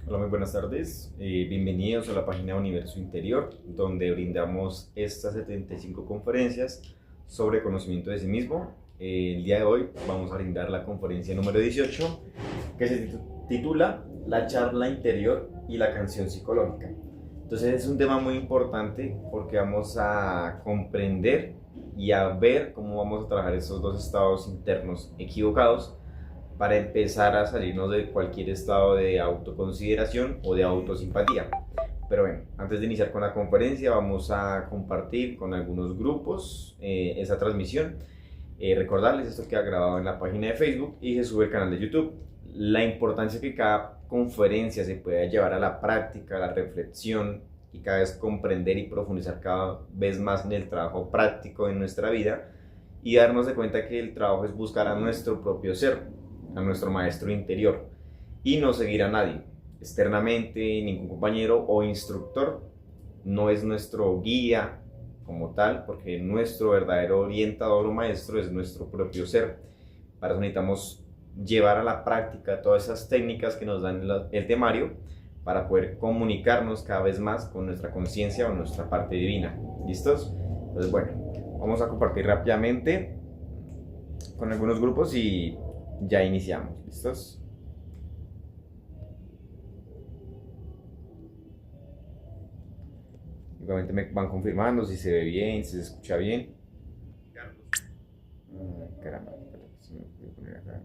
Hola, muy buenas tardes. Bienvenidos a la página Universo Interior, donde brindamos estas 75 conferencias sobre conocimiento de sí mismo. El día de hoy vamos a brindar la conferencia número 18, que se titula La charla interior y la canción psicológica. Entonces es un tema muy importante porque vamos a comprender y a ver cómo vamos a trabajar estos dos estados internos equivocados para empezar a salirnos de cualquier estado de autoconsideración o de autosimpatía. Pero bueno, antes de iniciar con la conferencia vamos a compartir con algunos grupos esa transmisión. Recordarles, esto queda grabado en la página de Facebook y se sube al canal de YouTube. La importancia que cada conferencia se pueda llevar a la práctica, a la reflexión y cada vez comprender y profundizar cada vez más en el trabajo práctico de nuestra vida y darnos de cuenta que el trabajo es buscar a nuestro propio ser, a nuestro maestro interior y no seguir a nadie externamente, ningún compañero o instructor no es nuestro guía como tal, porque nuestro verdadero orientador o maestro es nuestro propio ser. Para eso necesitamos llevar a la práctica todas esas técnicas que nos dan el temario para poder comunicarnos cada vez más con nuestra conciencia o nuestra parte divina. ¿Listos? Entonces, bueno, vamos a compartir rápidamente con algunos grupos y ya iniciamos. ¿Listos? Igualmente me van confirmando si se ve bien, si se escucha bien. Carlos. Caramba, se me voy a poner acá.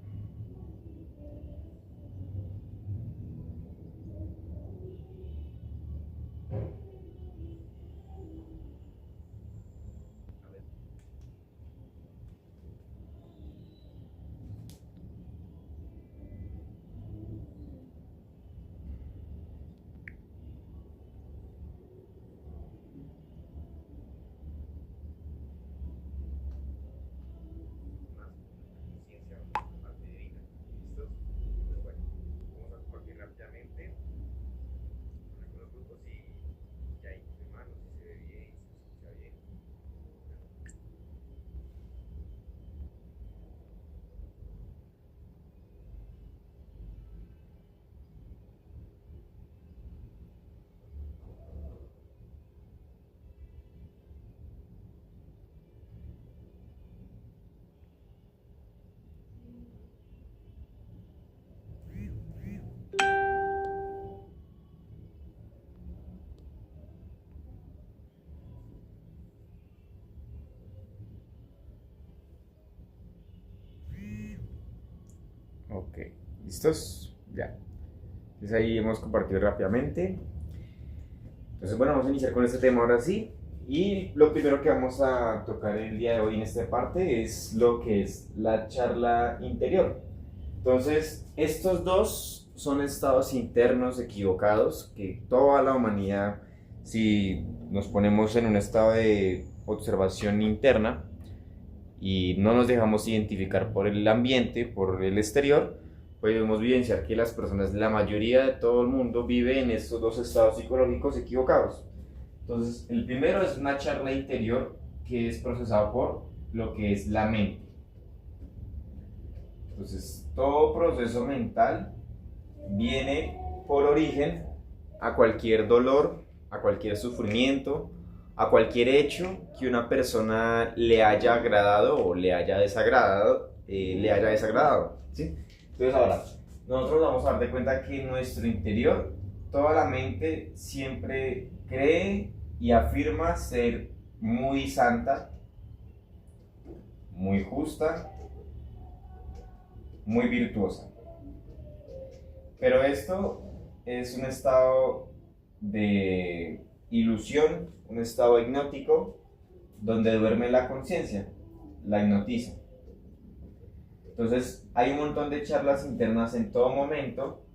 Ok, ¿listos? Ya. Entonces ahí hemos compartido rápidamente. Entonces bueno, vamos a iniciar con este tema ahora sí. Y lo primero que vamos a tocar el día de hoy en esta parte es lo que es la charla interior. Entonces, estos dos son estados internos equivocados que toda la humanidad, si nos ponemos en un estado de observación interna y no nos dejamos identificar por el ambiente, por el exterior, podemos evidenciar que las personas, la mayoría de todo el mundo, vive en estos dos estados psicológicos equivocados. Entonces, el primero es una charla interior que es procesado por lo que es la mente. Entonces, todo proceso mental viene por origen a cualquier dolor, a cualquier sufrimiento, a cualquier hecho que una persona le haya agradado o le haya desagradado, ¿sí? Entonces ahora, nosotros vamos a dar de cuenta que en nuestro interior, toda la mente siempre cree y afirma ser muy santa, muy justa, muy virtuosa. Pero esto es un estado de ilusión, un estado hipnótico, donde duerme la conciencia, la hipnotiza. Entonces hay un montón de charlas internas en todo momento,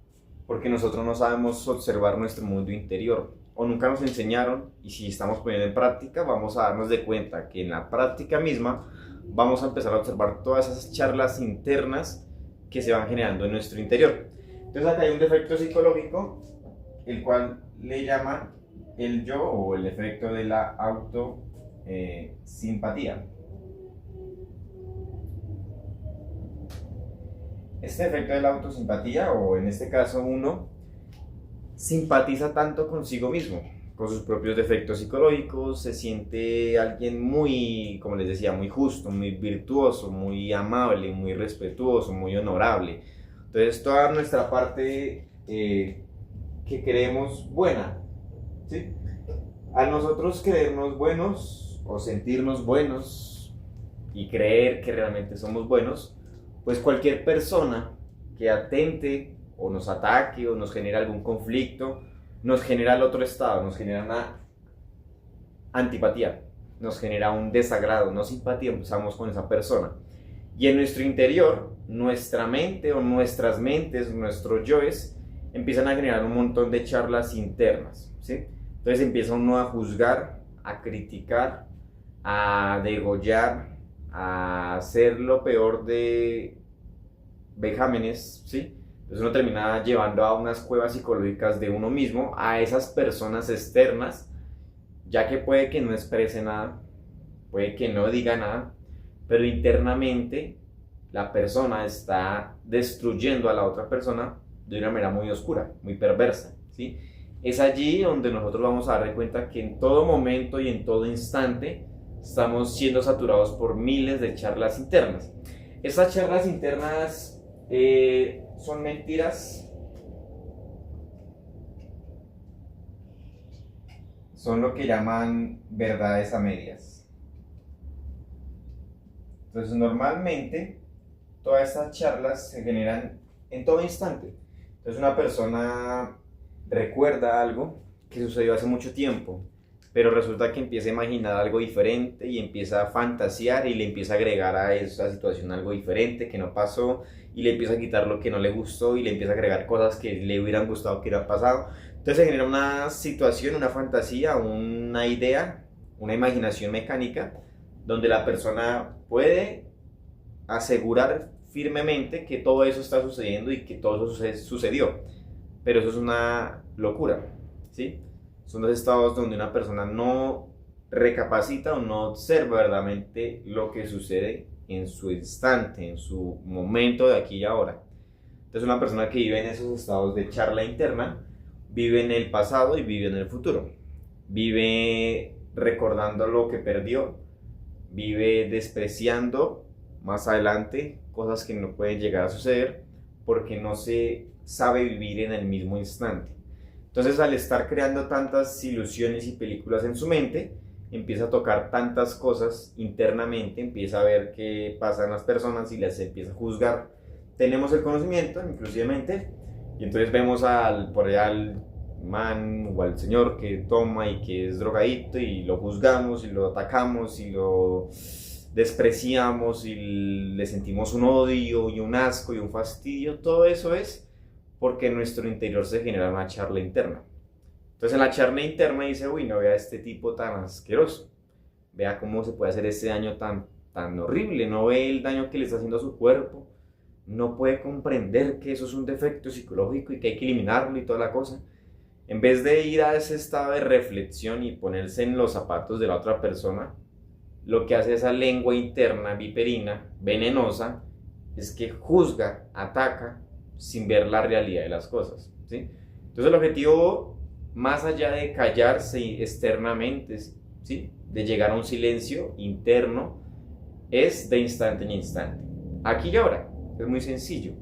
porque nosotros no sabemos observar nuestro mundo interior, o nunca nos enseñaron, y si estamos poniendo en práctica, vamos a darnos de cuenta que en la práctica misma vamos a empezar a observar todas esas charlas internas que se van generando en nuestro interior. Entonces acá hay un defecto psicológico, el cual le llaman el yo o el efecto de la autosimpatía. Este efecto de la autosimpatía, o en este caso uno, simpatiza tanto consigo mismo, con sus propios defectos psicológicos, se siente alguien muy, como les decía, muy justo, muy virtuoso, muy amable, muy respetuoso, muy honorable. Entonces toda nuestra parte que creemos buena, ¿sí? Al nosotros creernos buenos o sentirnos buenos y creer que realmente somos buenos, pues cualquier persona que atente o nos ataque o nos genere algún conflicto, nos genera el otro estado, nos genera una antipatía, nos genera un desagrado, no simpatía, empezamos con esa persona. Y en nuestro interior, nuestra mente o nuestras mentes, nuestros yoes, empiezan a generar un montón de charlas internas, ¿sí? Entonces empieza uno a juzgar, a criticar, a degollar, a hacer lo peor de vejámenes, ¿sí? Entonces uno termina llevando a unas cuevas psicológicas de uno mismo a esas personas externas, ya que puede que no exprese nada, puede que no diga nada, pero internamente la persona está destruyendo a la otra persona de una manera muy oscura, muy perversa, ¿sí? Es allí donde nosotros vamos a dar cuenta que en todo momento y en todo instante estamos siendo saturados por miles de charlas internas. Estas charlas internas son mentiras, son lo que llaman verdades a medias. Entonces normalmente todas estas charlas se generan en todo instante. Entonces una persona recuerda algo que sucedió hace mucho tiempo, pero resulta que empieza a imaginar algo diferente y empieza a fantasear y le empieza a agregar a esa situación algo diferente que no pasó y le empieza a quitar lo que no le gustó y le empieza a agregar cosas que le hubieran gustado que hubieran pasado. Entonces se genera una situación, una fantasía, una idea, una imaginación mecánica donde la persona puede asegurar firmemente que todo eso está sucediendo y que todo eso sucedió. Pero eso es una locura, ¿sí? Son dos estados donde una persona no recapacita o no observa verdaderamente lo que sucede en su instante, en su momento de aquí y ahora. Entonces una persona que vive en esos estados de charla interna, vive en el pasado y vive en el futuro. Vive recordando lo que perdió, vive despreciando más adelante cosas que no pueden llegar a suceder porque no se sabe vivir en el mismo instante. Entonces, al estar creando tantas ilusiones y películas en su mente, empieza a tocar tantas cosas internamente, empieza a ver qué pasa en las personas y las empieza a juzgar. Tenemos el conocimiento, inclusivemente, y entonces vemos por allá al man o al señor que toma y que es drogadito y lo juzgamos y lo atacamos y lo despreciamos y le sentimos un odio y un asco y un fastidio. Todo eso es porque en nuestro interior se genera una charla interna. Entonces en la charla interna dice, uy, no vea a este tipo tan asqueroso, vea cómo se puede hacer ese daño tan horrible, no ve el daño que le está haciendo a su cuerpo, no puede comprender que eso es un defecto psicológico y que hay que eliminarlo y toda la cosa. En vez de ir a ese estado de reflexión y ponerse en los zapatos de la otra persona, lo que hace esa lengua interna viperina, venenosa, es que juzga, ataca, sin ver la realidad de las cosas, ¿sí? Entonces el objetivo, más allá de callarse externamente, ¿sí?, de llegar a un silencio interno, es de instante en instante, aquí y ahora. Es muy sencillo.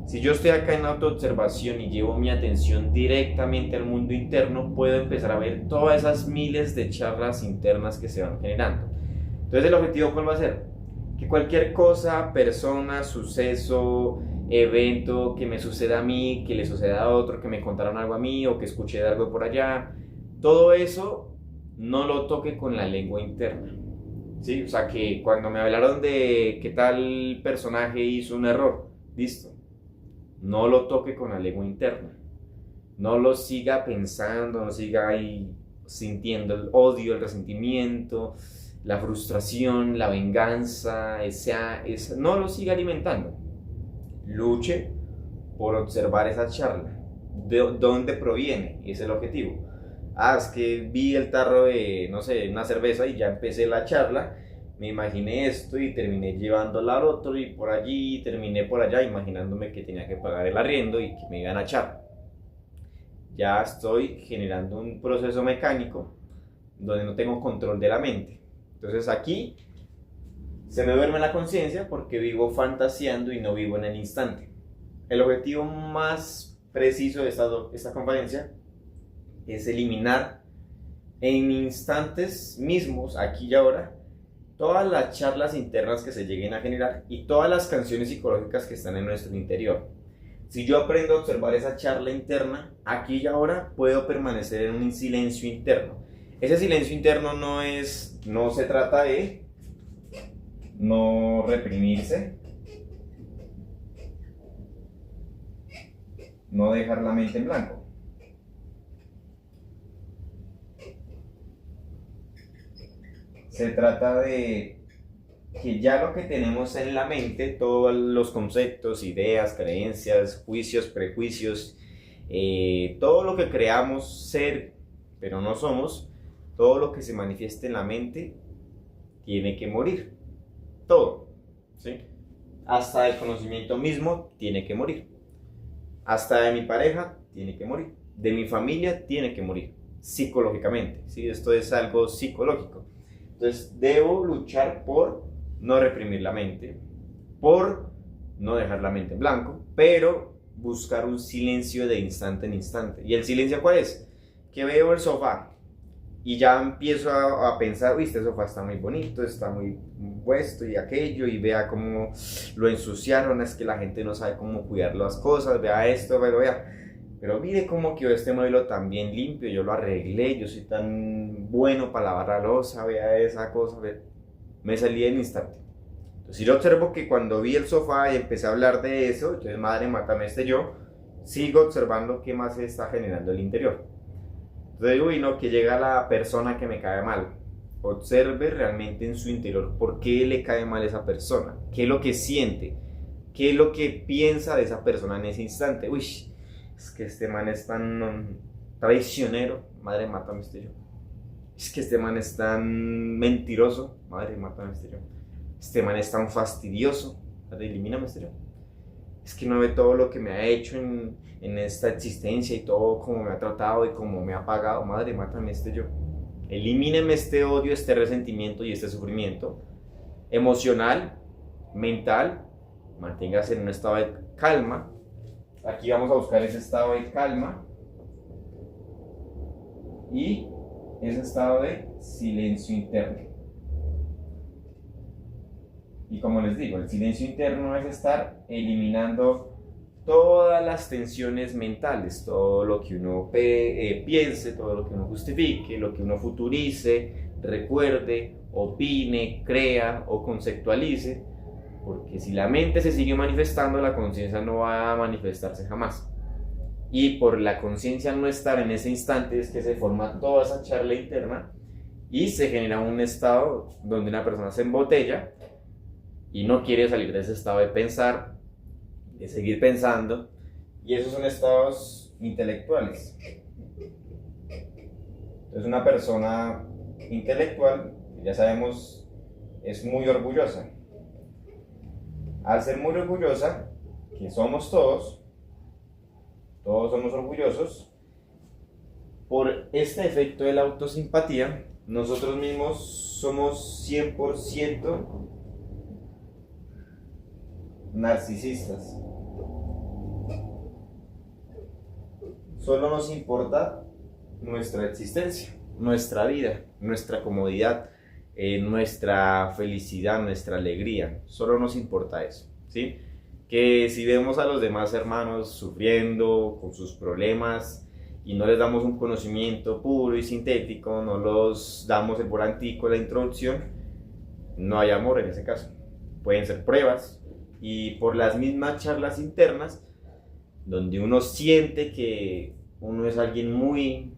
Si yo estoy acá en autoobservación y llevo mi atención directamente al mundo interno, puedo empezar a ver todas esas miles de charlas internas que se van generando. Entonces el objetivo, ¿cuál va a ser? Que cualquier cosa, persona, suceso, evento que me suceda a mí, que le suceda a otro, que me contaron algo a mí o que escuché de algo por allá, todo eso no lo toque con la lengua interna, ¿sí? O sea, que cuando me hablaron de que tal personaje hizo un error, listo, no lo toque con la lengua interna, no lo siga pensando, no siga ahí sintiendo el odio, el resentimiento, la frustración, la venganza, no lo siga alimentando. Luche por observar esa charla, de dónde proviene, ese es el objetivo. Es que vi el tarro de, no sé, una cerveza y ya empecé la charla, me imaginé esto y terminé llevándola al otro y por allí, terminé por allá imaginándome que tenía que pagar el arriendo y que me iban a echar. ya estoy generando un proceso mecánico donde no tengo control de la mente. Entonces aquí se me duerme la conciencia porque vivo fantaseando y no vivo en el instante. El objetivo más preciso de esta conferencia es eliminar en instantes mismos, aquí y ahora, todas las charlas internas que se lleguen a generar y todas las canciones psicológicas que están en nuestro interior. Si yo aprendo a observar esa charla interna, aquí y ahora puedo permanecer en un silencio interno. Ese silencio interno no se trata de no reprimirse, no dejar la mente en blanco. Se trata de que ya lo que tenemos en la mente, todos los conceptos, ideas, creencias, juicios, prejuicios, todo lo que creamos ser, pero no somos, todo lo que se manifieste en la mente tiene que morir. Todo, ¿sí? Hasta el conocimiento mismo tiene que morir. Hasta de mi pareja tiene que morir. De mi familia tiene que morir. Psicológicamente, ¿sí? Esto es algo psicológico. Entonces debo luchar por no reprimir la mente, por no dejar la mente en blanco, pero buscar un silencio de instante en instante. ¿Y el silencio cuál es? Que veo el sofá y ya empiezo a pensar, uy, este sofá está muy bonito, está muy puesto y aquello, y vea cómo lo ensuciaron, es que la gente no sabe cómo cuidar las cosas, vea esto, pero mire cómo quedó este modelo tan bien limpio, yo lo arreglé, yo soy tan bueno para lavar la loza, vea esa cosa, vea. Me salí en instante. Entonces, si yo observo que cuando vi el sofá y empecé a hablar de eso, entonces madre, mátame yo, sigo observando qué más se está generando el interior. Entonces, uy, no, que llega la persona que me cae mal. Observe realmente en su interior por qué le cae mal a esa persona, qué es lo que siente, qué es lo que piensa de esa persona en ese instante. Uy, es que este man es tan traicionero, madre, mátame yo. Es que este man es tan mentiroso, madre, mátame yo. Este man es tan fastidioso, madre, elimíname yo. Es que no ve todo lo que me ha hecho en esta existencia y todo como me ha tratado y como me ha pagado, madre, mátame yo. Elimíneme este odio, este resentimiento y este sufrimiento emocional, mental. Manténgase en un estado de calma. Aquí vamos a buscar ese estado de calma y ese estado de silencio interno. Y como les digo, el silencio interno es estar eliminando todas las tensiones mentales, todo lo que uno piense, todo lo que uno justifique, lo que uno futurice, recuerde, opine, crea o conceptualice, porque si la mente se sigue manifestando, la conciencia no va a manifestarse jamás. Y por la conciencia no estar en ese instante es que se forma toda esa charla interna y se genera un estado donde una persona se embotella y no quiere salir de ese estado de pensar, de seguir pensando, y esos son estados intelectuales. Entonces una persona intelectual, ya sabemos, es muy orgullosa. Al ser muy orgullosa, que somos todos somos orgullosos, por este efecto de la autosimpatía, nosotros mismos somos 100% narcisistas. Solo nos importa nuestra existencia, nuestra vida, nuestra comodidad, nuestra felicidad, nuestra alegría. Solo nos importa eso, ¿sí? Que si vemos a los demás hermanos sufriendo con sus problemas y no les damos un conocimiento puro y sintético, no los damos el volantico, la introducción, no hay amor en ese caso. Pueden ser pruebas, y por las mismas charlas internas, donde uno siente que uno es alguien muy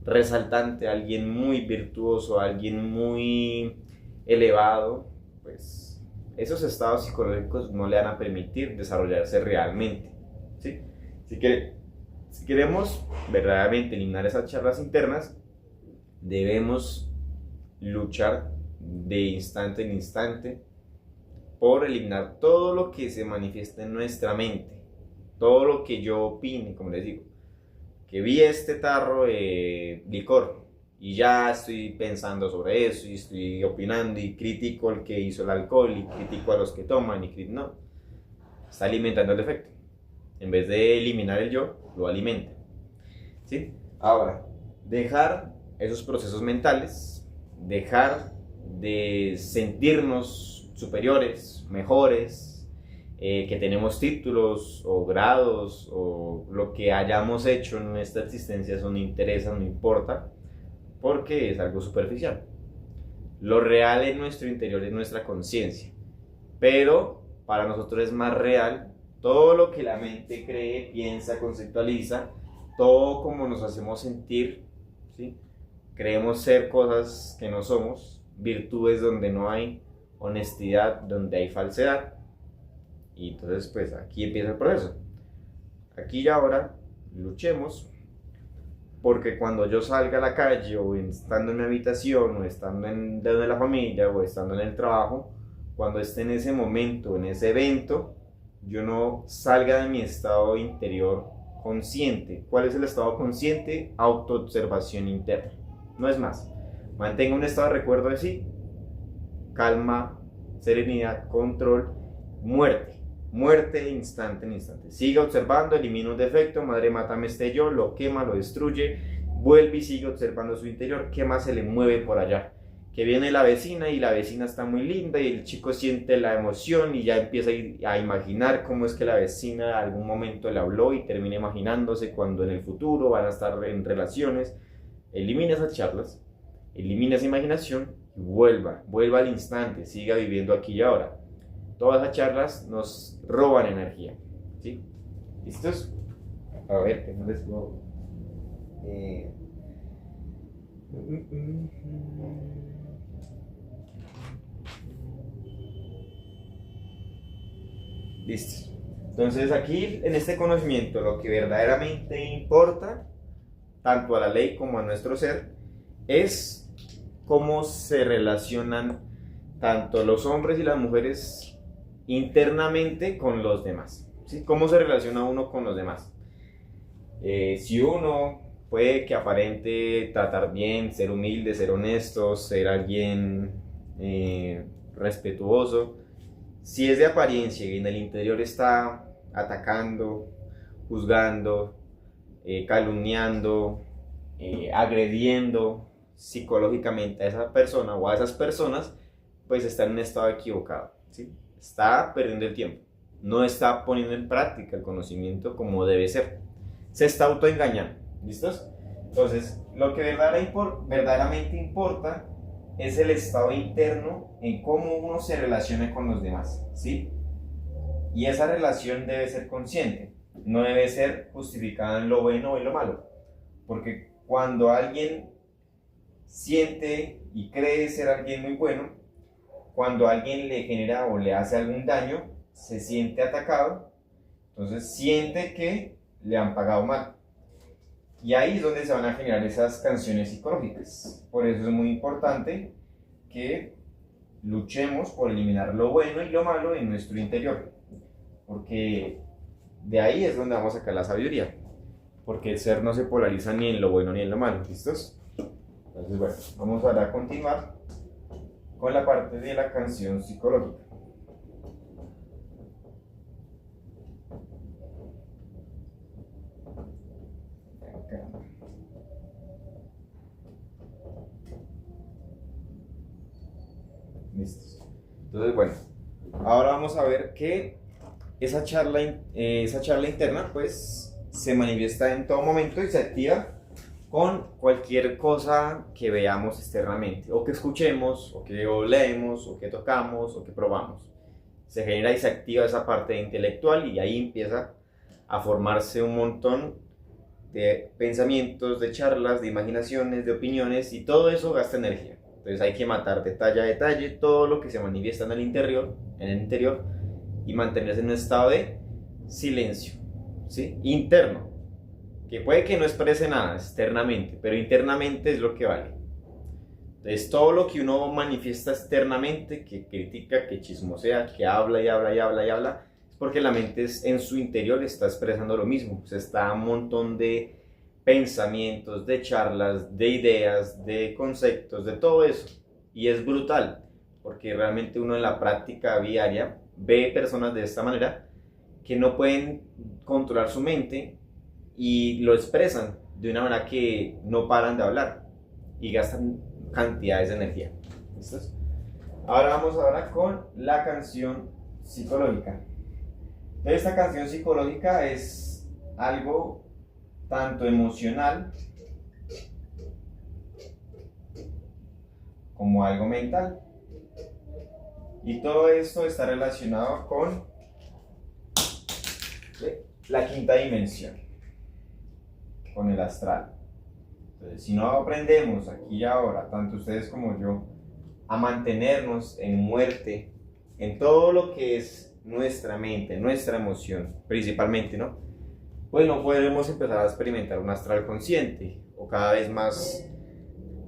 resaltante, alguien muy virtuoso, alguien muy elevado, pues esos estados psicológicos no le van a permitir desarrollarse realmente, ¿sí? Así que si queremos verdaderamente eliminar esas charlas internas, debemos luchar de instante en instante por eliminar todo lo que se manifiesta en nuestra mente, todo lo que yo opine, como les digo. que vi este tarro de licor y ya estoy pensando sobre eso y estoy opinando y critico al que hizo el alcohol y critico a los que toman y no, está alimentando el defecto. En vez de eliminar el yo, lo alimenta. ¿Sí? Ahora, dejar esos procesos mentales, dejar de sentirnos superiores, mejores, que tenemos títulos o grados o lo que hayamos hecho en nuestra existencia, eso no interesa, no importa, porque es algo superficial. Lo real en nuestro interior es nuestra conciencia, pero para nosotros es más real todo lo que la mente cree, piensa, conceptualiza, todo como nos hacemos sentir, ¿sí? Creemos ser cosas que no somos, virtudes donde no hay, honestidad donde hay falsedad. Y entonces pues aquí empieza el proceso. Aquí y ahora luchemos porque cuando yo salga a la calle o estando en mi habitación o estando en de la familia o estando en el trabajo, cuando esté en ese momento, en ese evento, yo no salga de mi estado interior consciente. ¿Cuál es el estado consciente? Autoobservación interna. No es más. Mantenga un estado de recuerdo de sí, calma, serenidad, control, muerte. Muerte de instante en instante. Siga observando, elimina un defecto, madre mátame este yo, lo quema, lo destruye, vuelve y sigue observando su interior, qué más se le mueve por allá. Que viene la vecina y la vecina está muy linda y el chico siente la emoción y ya empieza a imaginar cómo es que la vecina en algún momento le habló y termina imaginándose cuando en el futuro van a estar en relaciones. Elimina esas charlas, elimina esa imaginación y vuelva al instante, siga viviendo aquí y ahora. Todas esas charlas nos roban energía, ¿sí? ¿Listos? A ver, que no les puedo... Listo. Entonces aquí en este conocimiento lo que verdaderamente importa, tanto a la ley como a nuestro ser, es cómo se relacionan tanto los hombres y las mujeres internamente con los demás, ¿sí? ¿Cómo se relaciona uno con los demás? Si uno puede que aparente tratar bien, ser humilde, ser honesto, ser alguien respetuoso, si es de apariencia y en el interior está atacando, juzgando, calumniando, agrediendo psicológicamente a esa persona o a esas personas, pues está en un estado equivocado, ¿sí? Está perdiendo el tiempo, no está poniendo en práctica el conocimiento como debe ser, se está autoengañando. ¿Listos? Entonces, lo que verdaderamente importa es el estado interno en cómo uno se relaciona con los demás, ¿sí? Y esa relación debe ser consciente, no debe ser justificada en lo bueno o en lo malo, porque cuando alguien siente y cree ser alguien muy bueno, cuando alguien le genera o le hace algún daño, se siente atacado, entonces siente que le han pagado mal. Y ahí es donde se van a generar esas canciones psicológicas. Por eso es muy importante que luchemos por eliminar lo bueno y lo malo en nuestro interior. Porque de ahí es donde vamos a sacar la sabiduría. Porque el ser no se polariza ni en lo bueno ni en lo malo. ¿Listos? Entonces, bueno, vamos ahora a continuar con la parte de la canción psicológica. Listos. Entonces, bueno, ahora vamos a ver que esa charla interna pues se manifiesta en todo momento y se activa con cualquier cosa que veamos externamente, o que escuchemos, o que leemos, o que tocamos, o que probamos. Se genera y se activa esa parte intelectual y ahí empieza a formarse un montón de pensamientos, de charlas, de imaginaciones, de opiniones, y todo eso gasta energía. Entonces hay que matar detalle a detalle todo lo que se manifiesta en el interior, y mantenerse en un estado de silencio, ¿sí? Interno, que puede que no exprese nada externamente, pero internamente es lo que vale. Entonces todo lo que uno manifiesta externamente, que critica, que chismosea, que habla y habla y habla y habla, es porque la mente en su interior está expresando lo mismo. O sea, está un montón de pensamientos, de charlas, de ideas, de conceptos, de todo eso. Y es brutal, porque realmente uno en la práctica diaria ve personas de esta manera que no pueden controlar su mente y lo expresan de una manera que no paran de hablar y gastan cantidades de energía. ¿Listos? Ahora vamos con la canción psicológica. Esta canción psicológica es algo tanto emocional como algo mental. Y todo esto está relacionado con la quinta dimensión, con el astral. Entonces, si no aprendemos aquí y ahora, tanto ustedes como yo, a mantenernos en muerte, en todo lo que es nuestra mente, nuestra emoción, principalmente, ¿no? Pues no podremos empezar a experimentar un astral consciente o cada vez más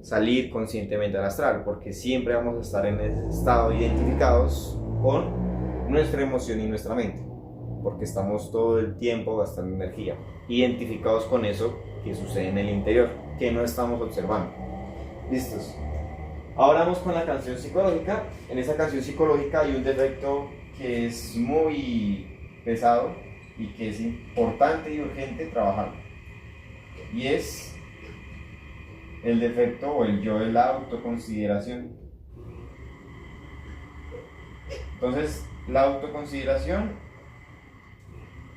salir conscientemente al astral, porque siempre vamos a estar en ese estado identificados con nuestra emoción y nuestra mente, porque estamos todo el tiempo gastando energía, identificados con eso que sucede en el interior, que no estamos observando. ¿Listos? Ahora vamos con la canción psicológica. En esa canción psicológica hay un defecto que es muy pesado y que es importante y urgente trabajar. Y es el defecto o el yo de la autoconsideración. Entonces, la autoconsideración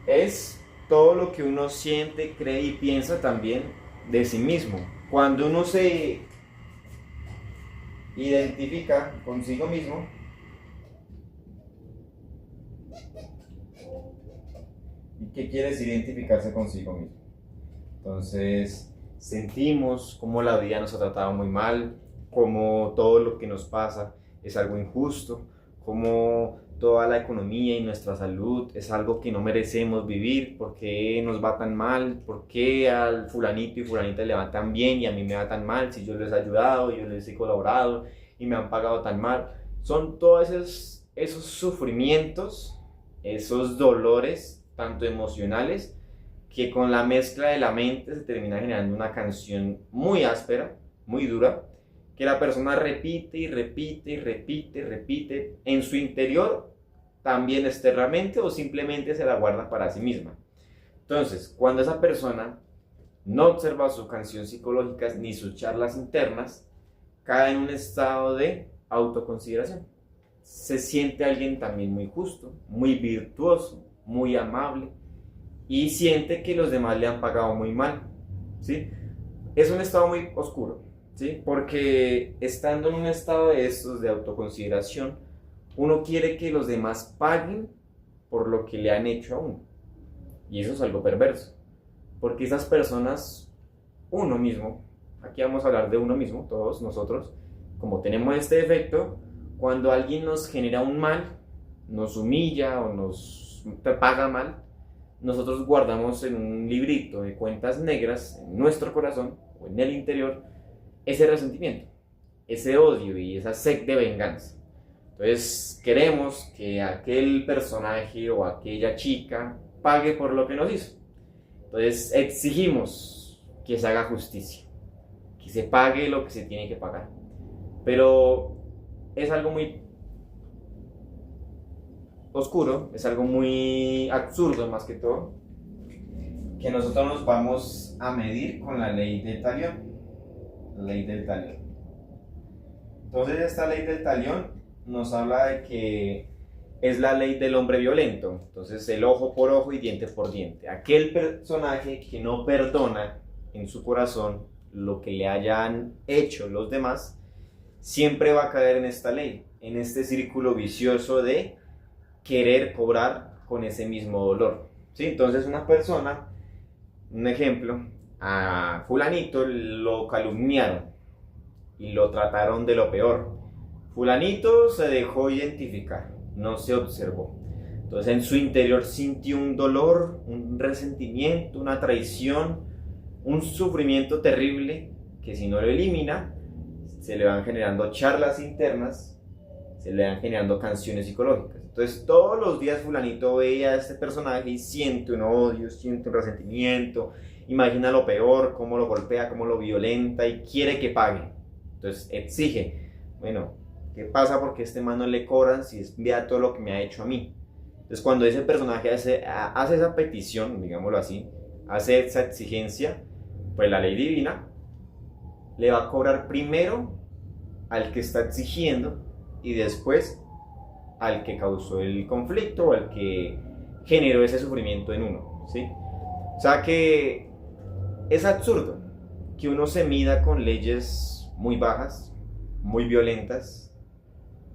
es todo lo que uno siente, cree y piensa también de sí mismo. Cuando uno se identifica consigo mismo, ¿y qué quiere decir identificarse consigo mismo? Entonces, sentimos cómo la vida nos ha tratado muy mal, cómo todo lo que nos pasa es algo injusto, cómo toda la economía y nuestra salud es algo que no merecemos vivir, por qué nos va tan mal, por qué al fulanito y fulanita le va tan bien y a mí me va tan mal, si yo les he ayudado, yo les he colaborado y me han pagado tan mal. Son todos esos sufrimientos, esos dolores, tanto emocionales, que con la mezcla de la mente se termina generando una canción muy áspera, muy dura, que la persona repite y repite y repite y repite en su interior, también externamente, o simplemente se la guarda para sí misma. Entonces, cuando esa persona no observa su canción psicológica ni sus charlas internas, cae en un estado de autoconsideración. Se siente alguien también muy justo, muy virtuoso, muy amable, y siente que los demás le han pagado muy mal, ¿sí? Es un estado muy oscuro, ¿sí? Porque estando en un estado de estos de autoconsideración, uno quiere que los demás paguen por lo que le han hecho a uno. Y eso es algo perverso, porque esas personas, uno mismo, aquí vamos a hablar de uno mismo, todos nosotros, como tenemos este defecto, cuando alguien nos genera un mal, nos humilla o nos paga mal, nosotros guardamos en un librito de cuentas negras en nuestro corazón o en el interior ese resentimiento, ese odio y esa sed de venganza. Entonces queremos que aquel personaje o aquella chica pague por lo que nos hizo. Entonces exigimos que se haga justicia, que se pague lo que se tiene que pagar. Pero es algo muy oscuro, es algo muy absurdo más que todo, que nosotros nos vamos a medir con la ley del talión. La ley del talión. Entonces esta ley del talión nos habla de que es la ley del hombre violento. Entonces el ojo por ojo y diente por diente. Aquel personaje que no perdona en su corazón lo que le hayan hecho los demás, siempre va a caer en esta ley, en este círculo vicioso de querer cobrar con ese mismo dolor, ¿sí? Entonces una persona, un ejemplo, a fulanito lo calumniaron y lo trataron de lo peor. Fulanito se dejó identificar, no se observó. Entonces en su interior sintió un dolor, un resentimiento, una traición, un sufrimiento terrible que si no lo elimina, se le van generando charlas internas, se le van generando canciones psicológicas. Entonces todos los días fulanito ve a este personaje y siente un odio, siente un resentimiento, imagina lo peor, cómo lo golpea, cómo lo violenta y quiere que pague. Entonces exige, bueno, ¿qué pasa porque este man no le cobran si vea todo lo que me ha hecho a mí? Entonces cuando ese personaje hace esa petición, digámoslo así, hace esa exigencia, pues la ley divina le va a cobrar primero al que está exigiendo y después al que causó el conflicto o al que generó ese sufrimiento en uno, ¿sí? O sea que es absurdo que uno se mida con leyes muy bajas, muy violentas,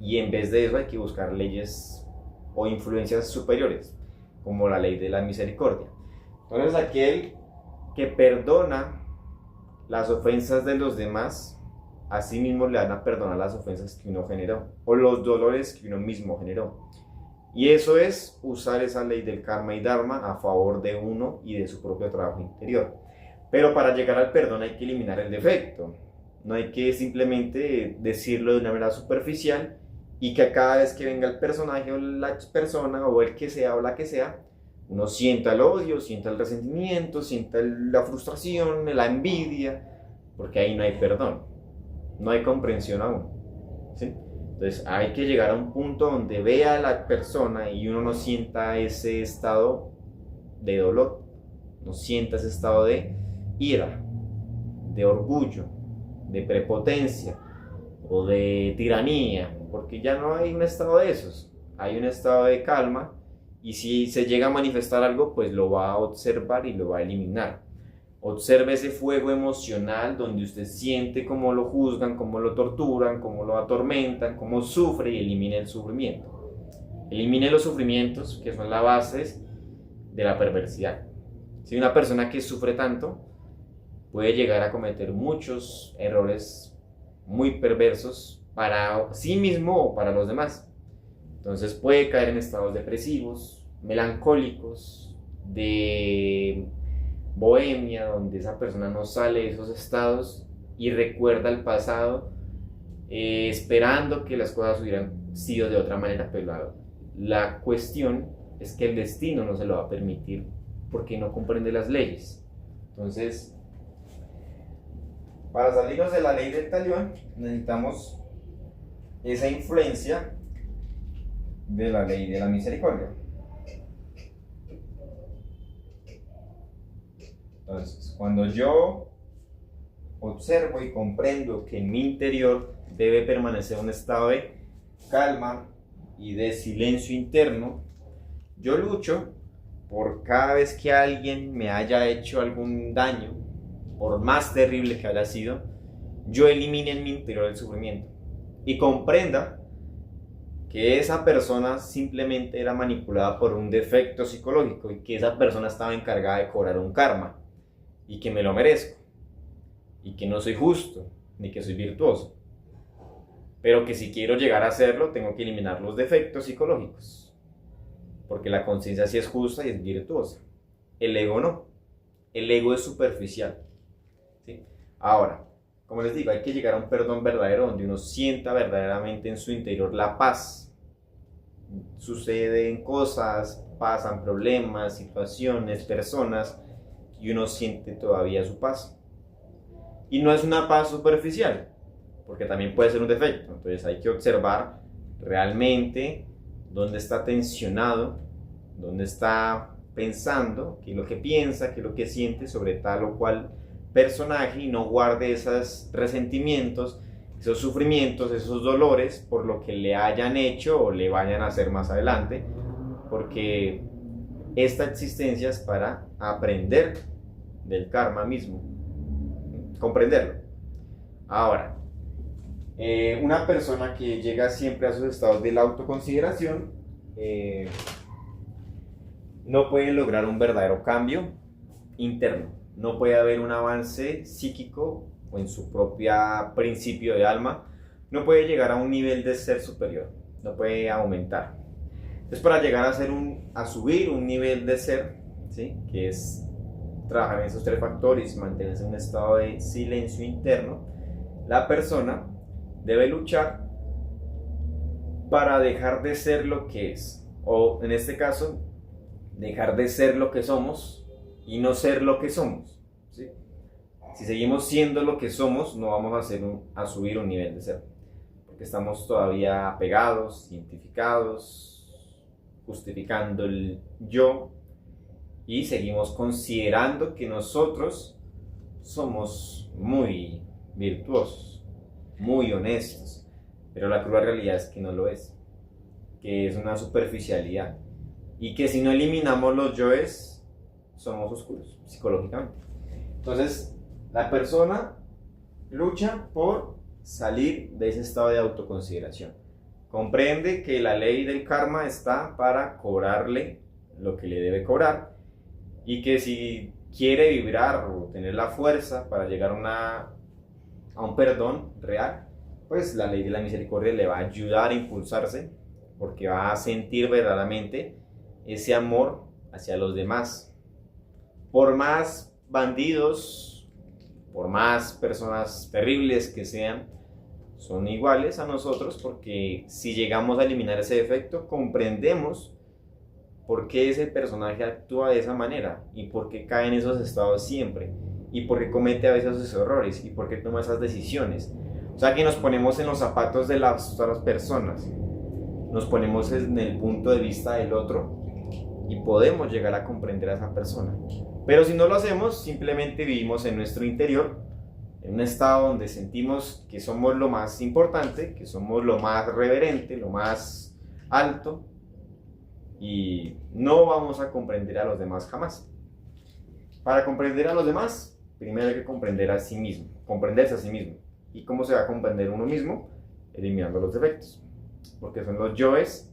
y en vez de eso hay que buscar leyes o influencias superiores, como la ley de la misericordia. Entonces aquel que perdona las ofensas de los demás, así mismo le van a perdonar las ofensas que uno generó o los dolores que uno mismo generó. Y eso es usar esa ley del karma y dharma a favor de uno y de su propio trabajo interior. Pero para llegar al perdón hay que eliminar el defecto. No hay que simplemente decirlo de una manera superficial y que cada vez que venga el personaje o la persona o el que sea o la que sea, uno sienta el odio, sienta el resentimiento, sienta la frustración, la envidia, porque ahí no hay perdón. No hay comprensión aún, ¿sí? Entonces hay que llegar a un punto donde vea a la persona y uno no sienta ese estado de dolor, no sienta ese estado de ira, de orgullo, de prepotencia o de tiranía, porque ya no hay un estado de esos, hay un estado de calma y si se llega a manifestar algo, pues lo va a observar y lo va a eliminar. Observe ese fuego emocional donde usted siente cómo lo juzgan, cómo lo torturan, cómo lo atormentan, cómo sufre y elimine el sufrimiento. Elimine los sufrimientos que son la base de la perversidad. Si una persona que sufre tanto puede llegar a cometer muchos errores muy perversos para sí mismo o para los demás. Entonces puede caer en estados depresivos, melancólicos, de bohemia, donde esa persona no sale de esos estados y recuerda el pasado, esperando que las cosas hubieran sido de otra manera, pero la cuestión es que el destino no se lo va a permitir porque no comprende las leyes. Entonces, para salirnos de la ley del talión necesitamos esa influencia de la ley de la misericordia. Entonces, cuando yo observo y comprendo que en mi interior debe permanecer un estado de calma y de silencio interno, yo lucho por cada vez que alguien me haya hecho algún daño, por más terrible que haya sido, yo elimine en mi interior el sufrimiento y comprenda que esa persona simplemente era manipulada por un defecto psicológico y que esa persona estaba encargada de cobrar un karma y que me lo merezco y que no soy justo ni que soy virtuoso, pero que si quiero llegar a hacerlo tengo que eliminar los defectos psicológicos, porque la conciencia sí es justa y es virtuosa, el ego no, el ego es superficial, ¿sí? Ahora, como les digo, hay que llegar a un perdón verdadero donde uno sienta verdaderamente en su interior la paz. Suceden cosas, pasan problemas, situaciones, personas y uno siente todavía su paz. Y no es una paz superficial, porque también puede ser un defecto. Entonces hay que observar realmente dónde está tensionado, dónde está pensando, qué es lo que piensa, qué es lo que siente sobre tal o cual personaje y no guarde esos resentimientos, esos sufrimientos, esos dolores por lo que le hayan hecho o le vayan a hacer más adelante, porque esta existencia es para aprender del karma mismo, comprenderlo. Ahora, una persona que llega siempre a esos estados de la autoconsideración no puede lograr un verdadero cambio interno. No puede haber un avance psíquico o en su propio principio de alma, no puede llegar a un nivel de ser superior, no puede aumentar. Entonces, para llegar a subir un nivel de ser, ¿sí? Que es trabajar en esos tres factores, mantenerse en un estado de silencio interno, la persona debe luchar para dejar de ser lo que es, o en este caso, dejar de ser lo que somos y no ser lo que somos, ¿sí? Si seguimos siendo lo que somos, no vamos a subir un nivel de ser, porque estamos todavía apegados, identificados, justificando el yo, y seguimos considerando que nosotros somos muy virtuosos, muy honestos, pero la cruda realidad es que no lo es, que es una superficialidad, y que si no eliminamos los yoes, somos oscuros psicológicamente. Entonces, la persona lucha por salir de ese estado de autoconsideración. Comprende que la ley del karma está para cobrarle lo que le debe cobrar, y que si quiere vibrar o tener la fuerza para llegar a un perdón real, pues la ley de la misericordia le va a ayudar a impulsarse, porque va a sentir verdaderamente ese amor hacia los demás. Por más bandidos, por más personas terribles que sean, son iguales a nosotros, porque si llegamos a eliminar ese defecto, comprendemos por qué ese personaje actúa de esa manera y por qué cae en esos estados siempre y por qué comete a veces esos errores y por qué toma esas decisiones. O sea que nos ponemos en los zapatos de las otras personas, nos ponemos en el punto de vista del otro y podemos llegar a comprender a esa persona. Pero si no lo hacemos, simplemente vivimos en nuestro interior, en un estado donde sentimos que somos lo más importante, que somos lo más reverente, lo más alto, y no vamos a comprender a los demás jamás. Para comprender a los demás, primero hay que comprender a sí mismo, comprenderse a sí mismo. ¿Y cómo se va a comprender uno mismo? Eliminando los defectos, porque son los yoes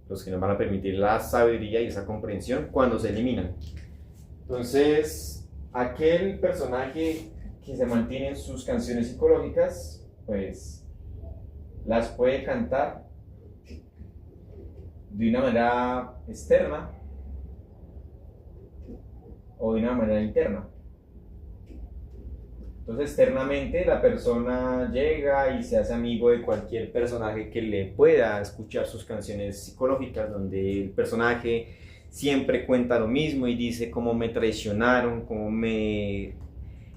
los que nos van a permitir la sabiduría y esa comprensión cuando se eliminan. Entonces, aquel personaje que se mantiene en sus canciones psicológicas, pues las puede cantar de una manera externa o de una manera interna. Entonces, externamente la persona llega y se hace amigo de cualquier personaje que le pueda escuchar sus canciones psicológicas, donde el personaje siempre cuenta lo mismo y dice cómo me traicionaron, cómo me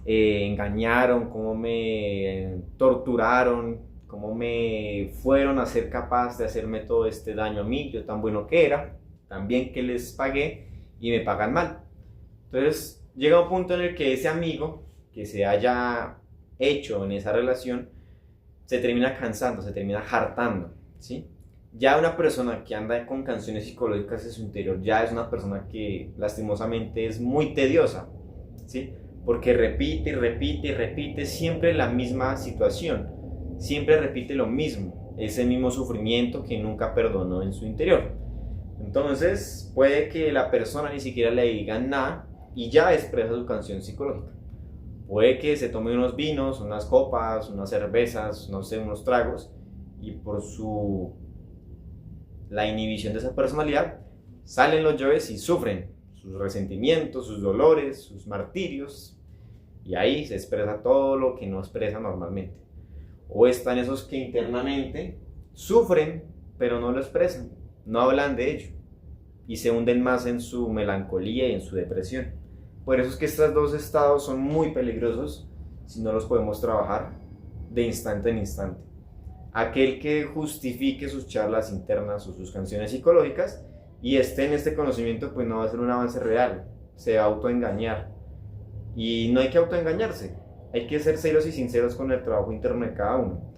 engañaron, cómo me torturaron, cómo me fueron a ser capaz de hacerme todo este daño a mí, yo tan bueno que era, tan bien que les pagué y me pagan mal. Entonces llega un punto en el que ese amigo que se haya hecho en esa relación se termina cansando, se termina hartando, ¿sí? Ya una persona que anda con canciones psicológicas en su interior ya es una persona que lastimosamente es muy tediosa, ¿sí? Porque repite y repite y repite siempre la misma situación, siempre repite lo mismo, ese mismo sufrimiento que nunca perdonó en su interior. Entonces puede que la persona ni siquiera le diga nada y ya expresa su canción psicológica. Puede que se tome unos vinos, unas copas, unas cervezas, no sé, unos tragos, y por la inhibición de esa personalidad salen los yoes y sufren sus resentimientos, sus dolores, sus martirios, y ahí se expresa todo lo que no expresa normalmente. O están esos que internamente sufren, pero no lo expresan, no hablan de ello, y se hunden más en su melancolía y en su depresión. Por eso es que estos dos estados son muy peligrosos si no los podemos trabajar de instante en instante. Aquel que justifique sus charlas internas o sus canciones psicológicas y esté en este conocimiento, pues no va a ser un avance real, se va a autoengañar. Y no hay que autoengañarse, hay que ser serios y sinceros con el trabajo interno de cada uno.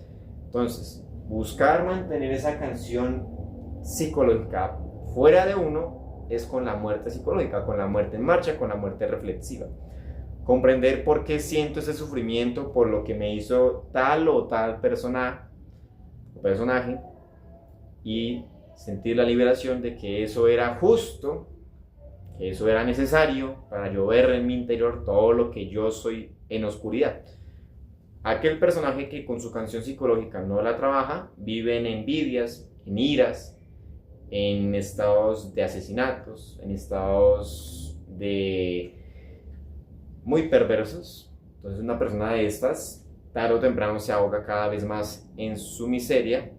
Entonces, buscar mantener esa canción psicológica fuera de uno es con la muerte psicológica, con la muerte en marcha, con la muerte reflexiva. Comprender por qué siento ese sufrimiento, por lo que me hizo tal o tal persona o personaje, y sentir la liberación de que eso era justo, que eso era necesario para yo ver en mi interior todo lo que yo soy en oscuridad. Aquel personaje que con su canción psicológica no la trabaja, vive en envidias, en iras, en estados de asesinatos, en estados muy perversos. Entonces una persona de estas, tarde o temprano, se ahoga cada vez más en su miseria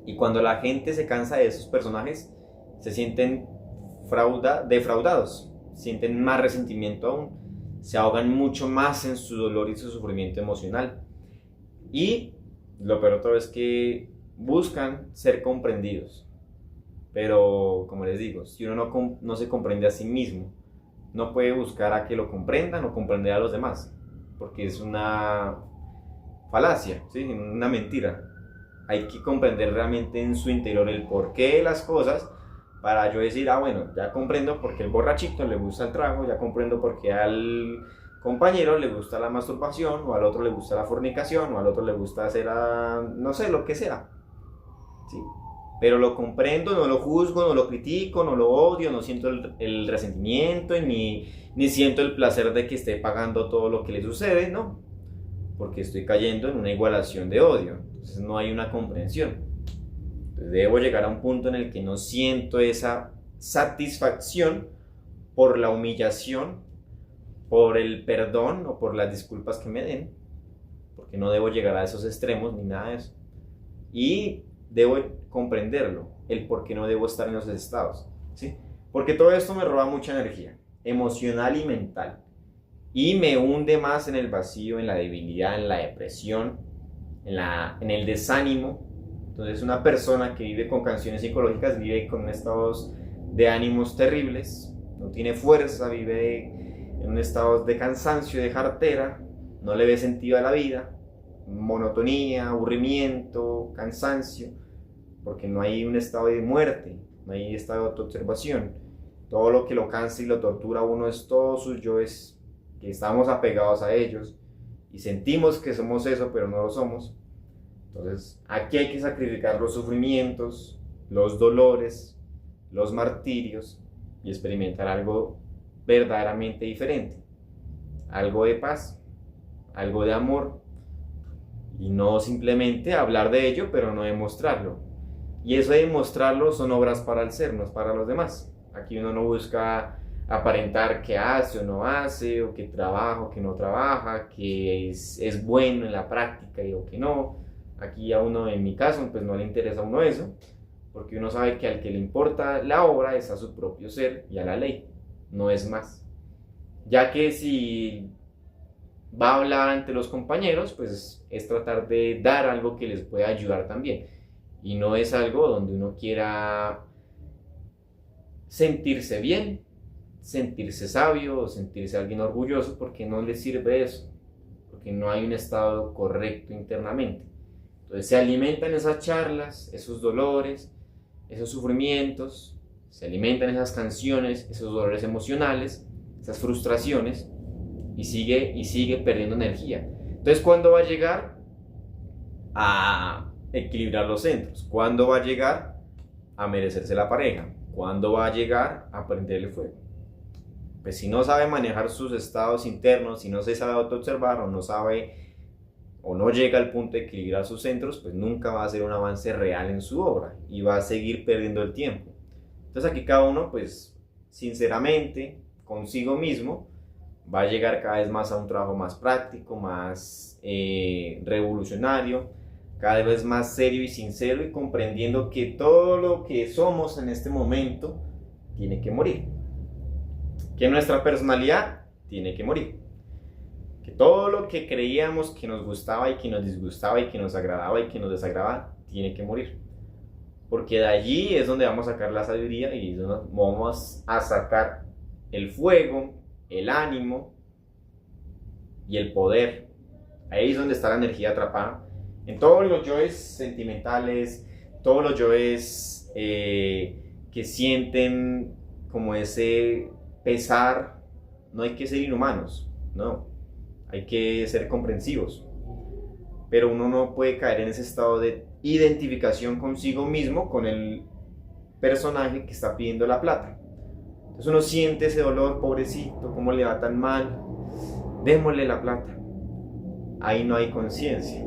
Y cuando la gente se cansa de esos personajes, se sienten defraudados, sienten más resentimiento aún, se ahogan mucho más en su dolor y su sufrimiento emocional. Y lo peor de todo es que buscan ser comprendidos. Pero, como les digo, si uno no se comprende a sí mismo, no puede buscar a que lo comprendan o comprender a los demás, porque es una falacia, ¿sí? Una mentira. Hay que comprender realmente en su interior el porqué de las cosas, para yo decir, bueno, ya comprendo por qué el borrachito le gusta el trago, ya comprendo por qué al compañero le gusta la masturbación, o al otro le gusta la fornicación, o al otro le gusta hacer, no sé, lo que sea, ¿sí? Pero lo comprendo, no lo juzgo, no lo critico, no lo odio, no siento el resentimiento, ni siento el placer de que esté pagando todo lo que le sucede, no, porque estoy cayendo en una igualación de odio, entonces no hay una comprensión. Entonces debo llegar a un punto en el que no siento esa satisfacción por la humillación, por el perdón o por las disculpas que me den, porque no debo llegar a esos extremos ni nada de eso. Y debo comprenderlo, el por qué no debo estar en esos estados, ¿sí? Porque todo esto me roba mucha energía emocional y mental, y me hunde más en el vacío, en la debilidad, en la depresión, en el desánimo. Entonces una persona que vive con canciones psicológicas vive con estados de ánimos terribles, no tiene fuerza, vive en un estado de cansancio, de jartera, no le ve sentido a la vida, monotonía, aburrimiento, cansancio, porque no hay un estado de muerte, no hay estado de autoobservación. Todo lo que lo cansa y lo tortura a uno es todos sus yoes, que estamos apegados a ellos y sentimos que somos eso, pero no lo somos. Entonces aquí hay que sacrificar los sufrimientos, los dolores, los martirios, y experimentar algo verdaderamente diferente, algo de paz, algo de amor, y no simplemente hablar de ello pero no demostrarlo. Y eso de demostrarlo son obras para el ser, no es para los demás. Aquí uno no busca aparentar que hace o no hace, o que trabaja o que no trabaja, que es bueno en la práctica o que no. Aquí a uno, en mi caso, pues no le interesa a uno eso, porque uno sabe que al que le importa la obra es a su propio ser y a la ley, no es más. Ya que si va a hablar ante los compañeros, pues es tratar de dar algo que les pueda ayudar también, y no es algo donde uno quiera sentirse bien, sentirse sabio o sentirse alguien orgulloso, porque no le sirve eso, porque no hay un estado correcto internamente. Entonces se alimentan esas charlas, esos dolores, esos sufrimientos, se alimentan esas canciones, esos dolores emocionales, esas frustraciones, y sigue perdiendo energía. Entonces, ¿cuándo va a llegar a equilibrar los centros? ¿Cuándo va a llegar a merecerse la pareja? ¿Cuándo va a llegar a prender el fuego? Pues si no sabe manejar sus estados internos, si no se sabe autoobservar, o no sabe o no llega al punto de equilibrar sus centros, pues nunca va a hacer un avance real en su obra y va a seguir perdiendo el tiempo. Entonces aquí cada uno, pues sinceramente, consigo mismo, va a llegar cada vez más a un trabajo más práctico, más revolucionario, cada vez más serio y sincero, y comprendiendo que todo lo que somos en este momento tiene que morir, que nuestra personalidad tiene que morir, que todo lo que creíamos que nos gustaba y que nos disgustaba y que nos agradaba y que nos desagradaba tiene que morir, porque de allí es donde vamos a sacar la sabiduría y vamos a sacar el fuego, el ánimo y el poder. Ahí es donde está la energía atrapada en todos los yoes sentimentales, todos los yoes que sienten como ese pesar. No hay que ser inhumanos, no, hay que ser comprensivos, pero uno no puede caer en ese estado de identificación consigo mismo, con el personaje que está pidiendo la plata. Entonces uno siente ese dolor, pobrecito, cómo le va tan mal, démosle la plata. Ahí no hay conciencia.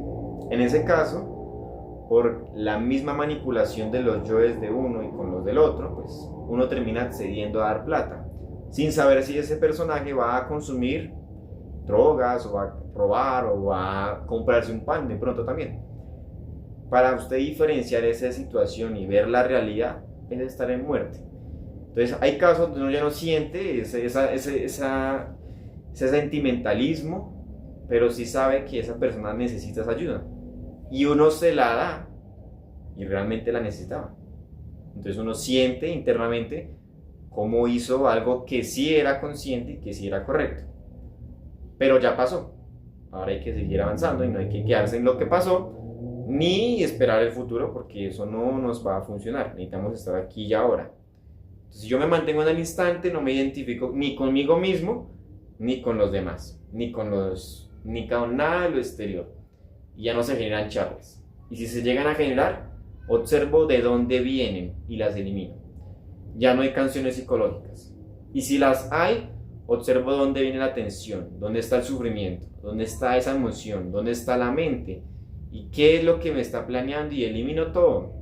En ese caso, por la misma manipulación de los yoes de uno y con los del otro, pues uno termina accediendo a dar plata, sin saber si ese personaje va a consumir drogas, o va a robar, o va a comprarse un pan de pronto también. para usted diferenciar esa situación y ver la realidad es estar en muerte. Entonces hay casos donde uno ya no siente ese sentimentalismo, pero sí sabe que esa persona necesita esa ayuda y uno se la da y realmente la necesitaba. Entonces uno siente internamente cómo hizo algo que sí era consciente y que sí era correcto, pero ya pasó. Ahora hay que seguir avanzando y no hay que quedarse en lo que pasó ni esperar el futuro, porque eso no nos va a funcionar. Necesitamos estar aquí y ahora. Entonces, si yo me mantengo en el instante, no me identifico ni conmigo mismo ni con los demás, ni con nada de lo exterior, y ya no se generan charlas. Y si se llegan a generar, observo de dónde vienen y las elimino. Ya no hay canciones psicológicas. Y si las hay, observo dónde viene la tensión, dónde está el sufrimiento, dónde está esa emoción, dónde está la mente y qué es lo que me está planeando, y elimino todo.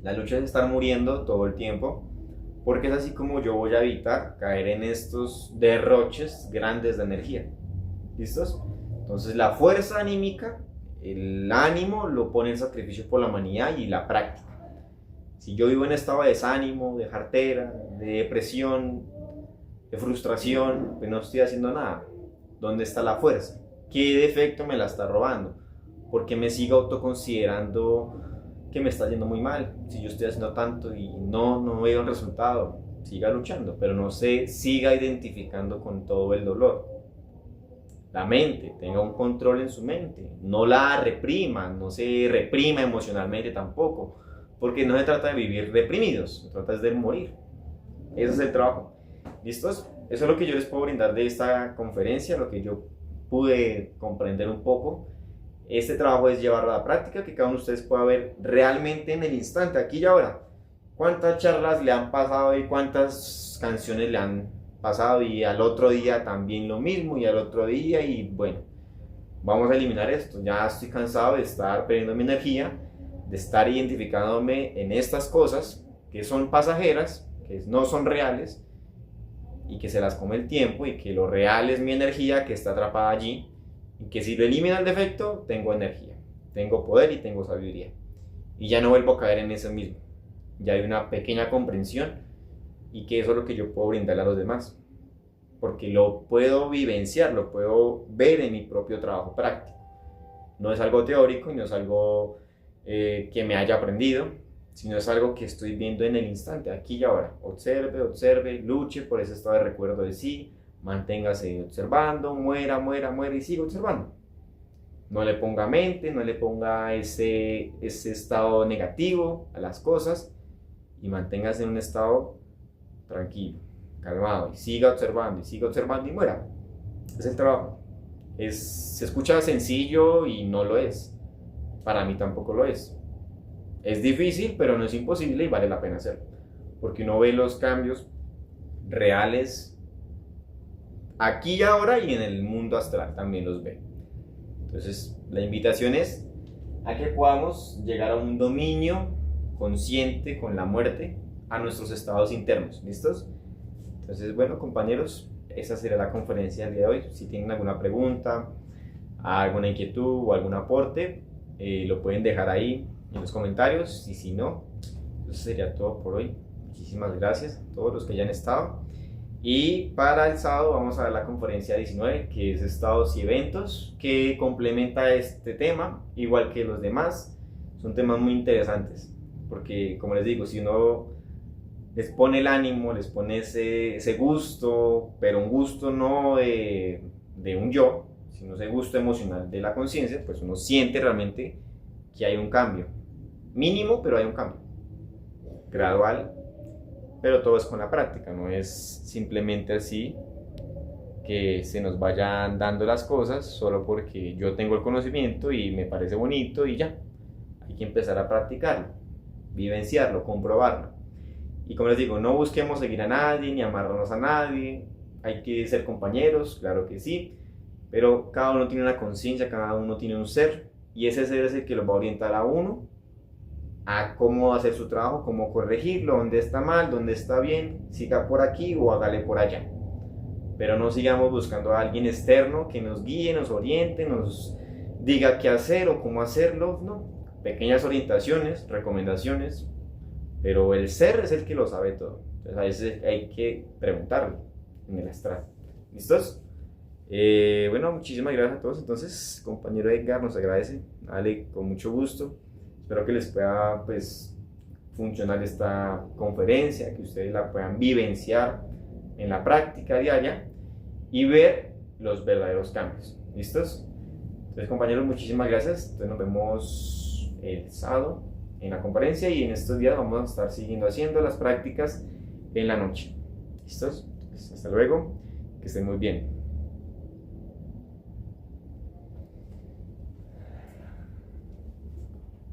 La lucha es estar muriendo todo el tiempo, porque es así como yo voy a evitar caer en estos derroches grandes de energía. ¿Listos? Entonces la fuerza anímica, el ánimo lo pone en sacrificio por la humanidad y la práctica. Si yo vivo en estado de desánimo, de jartera, de depresión, de frustración, pues no estoy haciendo nada. ¿Dónde está la fuerza? ¿Qué defecto me la está robando? ¿Por qué me sigo autoconsiderando que me está yendo muy mal? Si yo estoy haciendo tanto y no veo el resultado, siga luchando, pero no se siga identificando con todo el dolor. La mente, tenga un control en su mente, no la reprima, no se reprima emocionalmente tampoco, porque no se trata de vivir reprimidos, se trata de morir. Ese es el trabajo. ¿Listos? Eso es lo que yo les puedo brindar de esta conferencia, lo que yo pude comprender un poco. Este trabajo es llevarlo a la práctica, que cada uno de ustedes pueda ver realmente en el instante, aquí y ahora, cuántas charlas le han pasado y cuántas canciones le han pasado, y al otro día también lo mismo, y al otro día, y bueno, vamos a eliminar esto. Ya estoy cansado de estar perdiendo mi energía, de estar identificándome en estas cosas que son pasajeras, que no son reales, y que se las come el tiempo, y que lo real es mi energía que está atrapada allí, y que si lo elimina el defecto, tengo energía, tengo poder y tengo sabiduría, y ya no vuelvo a caer en eso mismo. Ya hay una pequeña comprensión, y que eso es lo que yo puedo brindarle a los demás, porque lo puedo vivenciar, lo puedo ver en mi propio trabajo práctico. No es algo teórico y no es algo que me haya aprendido, sino es algo que estoy viendo en el instante, aquí y ahora. Observe, luche por ese estado de recuerdo de sí, manténgase observando, muera y siga observando. No le ponga mente, no le ponga ese estado negativo a las cosas, y manténgase en un estado tranquilo, calmado, y siga observando y muera. Es el trabajo. Se escucha sencillo y no lo es. Para mí tampoco lo es. Es difícil, pero no es imposible y vale la pena hacerlo, porque uno ve los cambios reales aquí y ahora, y en el mundo astral también los ve. Entonces la invitación es a que podamos llegar a un dominio consciente con la muerte, a nuestros estados internos. ¿Listos? Entonces, bueno, compañeros, esa será la conferencia del día de hoy. Si tienen alguna pregunta, alguna inquietud o algún aporte, lo pueden dejar ahí en los comentarios, y si no, eso sería todo por hoy. Muchísimas gracias a todos los que hayan estado, y para el sábado vamos a ver la conferencia 19, que es estados y eventos, que complementa este tema igual que los demás. Son temas muy interesantes, porque como les digo, si uno les pone el ánimo, les pone ese gusto, pero un gusto no de un yo, sino ese gusto emocional de la conciencia, pues uno siente realmente que hay un cambio, mínimo, pero hay un cambio, gradual, pero todo es con la práctica, no es simplemente así que se nos vayan dando las cosas solo porque yo tengo el conocimiento y me parece bonito y ya. Hay que empezar a practicarlo, vivenciarlo, comprobarlo. Y como les digo, no busquemos seguir a nadie ni amarrarnos a nadie. Hay que ser compañeros, claro que sí, pero cada uno tiene una conciencia, cada uno tiene un ser, y ese ser es el que lo va a orientar a uno a cómo hacer su trabajo, cómo corregirlo, dónde está mal, dónde está bien, siga por aquí o hágale por allá. Pero no sigamos buscando a alguien externo que nos guíe, nos oriente, nos diga qué hacer o cómo hacerlo, no. pequeñas orientaciones, recomendaciones, pero el ser es el que lo sabe todo. Entonces a veces hay que preguntarlo en el astral. ¿Listos? Bueno, muchísimas gracias a todos. Entonces, compañero Edgar nos agradece. Dale, con mucho gusto. Espero que les pueda, pues, funcionar esta conferencia, que ustedes la puedan vivenciar en la práctica diaria y ver los verdaderos cambios. ¿Listos? Entonces, compañeros, muchísimas gracias. Entonces, nos vemos el sábado en la conferencia y en estos días vamos a estar siguiendo haciendo las prácticas en la noche. ¿Listos? Pues, hasta luego. Que estén muy bien.